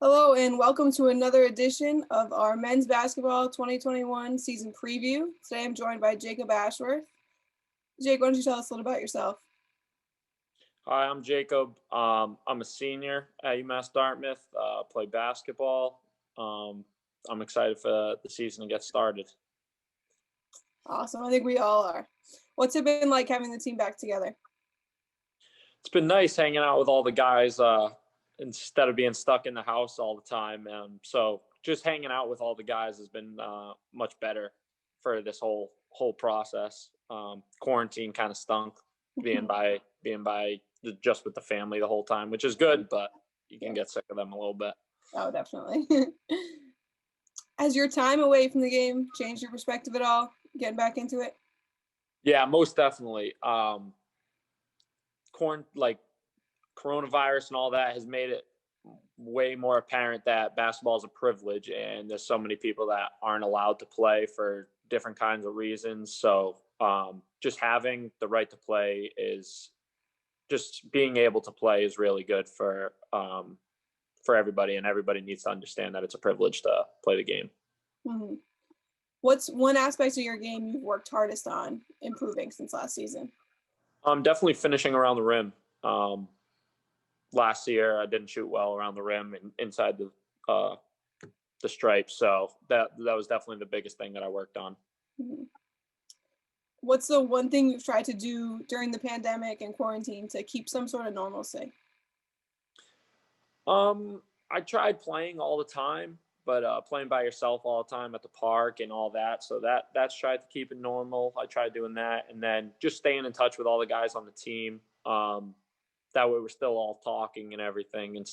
Hello and welcome to another edition of our Men's Basketball 2021 season preview. Today I'm joined by Jacob Ashworth. Jake, why don't you tell us a little about yourself? Hi, I'm Jacob. I'm a senior at UMass Dartmouth. Play basketball. Um, I'm excited for the season to get started. Awesome. I think we all are. What's it been like having the team back together? It's been nice hanging out with all the guys instead of being stuck in the house all the time. So just hanging out with all the guys has been much better for this whole process. Quarantine kind of stunk being by just with the family the whole time, which is good, but you can get sick of them a little bit. Oh, definitely. Has your time away from the game changed your perspective at all, getting back into it? Yeah, most definitely. Like coronavirus and all that has made it way more apparent that basketball is a privilege, and there's so many people that aren't allowed to play for different kinds of reasons. So just having the right to play is just being able to play is really good for everybody, and everybody needs to understand that it's a privilege to play the game. Mm-hmm. What's one aspect of your game you've worked hardest on improving since last season? Definitely finishing around the rim. Last year, I didn't shoot well around the rim and inside the stripes, so that was definitely the biggest thing that I worked on. Mm-hmm. What's the one thing you've tried to do during the pandemic and quarantine to keep some sort of normalcy? I tried playing all the time, but playing by yourself all the time at the park and all that. So that's tried to keep it normal. I tried doing that, and then just staying in touch with all the guys on the team. That way, we're still all talking and everything, and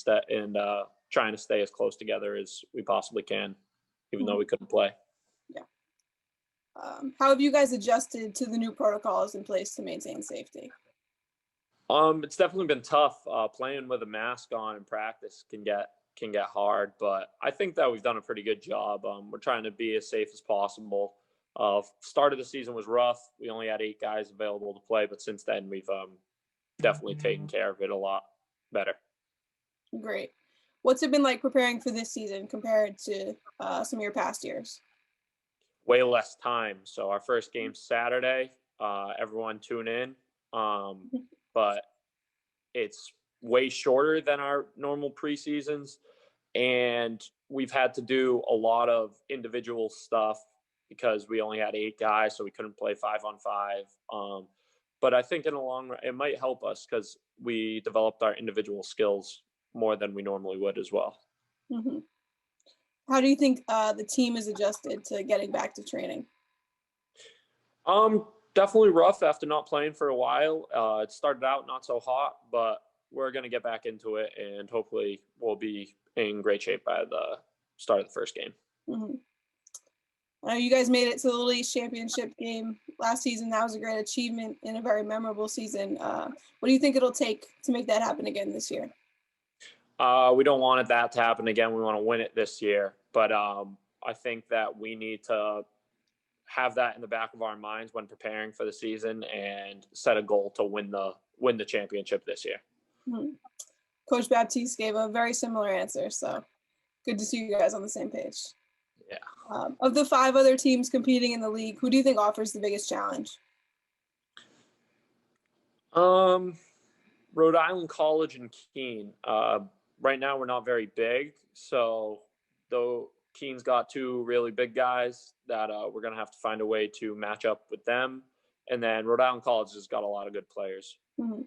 trying to stay as close together as we possibly can, even though we couldn't play. Yeah. How have you guys adjusted to the new protocols in place to maintain safety? It's definitely been tough. Playing with a mask on in practice can get hard, but I think that we've done a pretty good job. We're trying to be as safe as possible. Start of the season was rough. We only had 8 guys available to play, but since then we've definitely taken care of it a lot better. Great. What's it been like preparing for this season compared to some of your past years? Way less time. So our first game's Saturday. Everyone tune in. But it's way shorter than our normal preseasons, and we've had to do a lot of individual stuff because we only had 8 guys, so we couldn't play 5-on-5. But I think in the long run, it might help us because we developed our individual skills more than we normally would as well. Mm-hmm. How do you think the team is adjusted to getting back to training? Definitely rough after not playing for a while. It started out not so hot, but we're going to get back into it, and hopefully we'll be in great shape by the start of the first game. Mm-hmm. I know you guys made it to the league championship game last season. That was a great achievement in a very memorable season. What do you think it'll take to make that happen again this year? We don't want that to happen again. We want to win it this year, but I think that we need to have that in the back of our minds when preparing for the season and set a goal to win the championship this year. Mm-hmm. Coach Baptiste gave a very similar answer, so good to see you guys on the same page. Yeah. Of the 5 other teams competing in the league, who do you think offers the biggest challenge? Rhode Island College and Keene. Right now, we're not very big, so though Keene's got 2 really big guys that we're going to have to find a way to match up with them. And then Rhode Island College has got a lot of good players. Mm-hmm.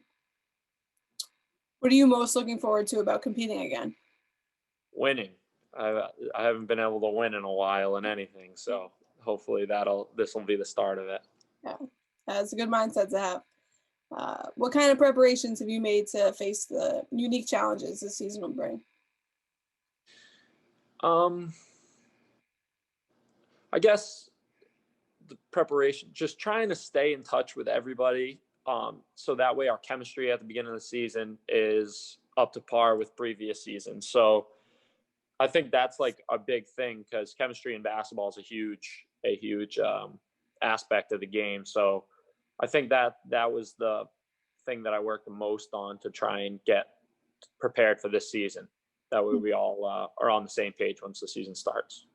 What are you most looking forward to about competing again? Winning. I haven't been able to win in a while in anything, so hopefully this will be the start of it. Yeah, that's a good mindset to have. What kind of preparations have you made to face the unique challenges this season will bring? I guess the preparation, just trying to stay in touch with everybody, so that way our chemistry at the beginning of the season is up to par with previous seasons. So I think that's like a big thing because chemistry in basketball is a huge aspect of the game. So I think that was the thing that I worked the most on to try and get prepared for this season. that way we all are on the same page once the season starts.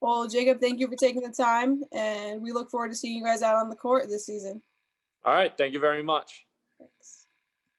Well, Jacob, thank you for taking the time, and we look forward to seeing you guys out on the court this season. All right. Thank you very much. Thanks.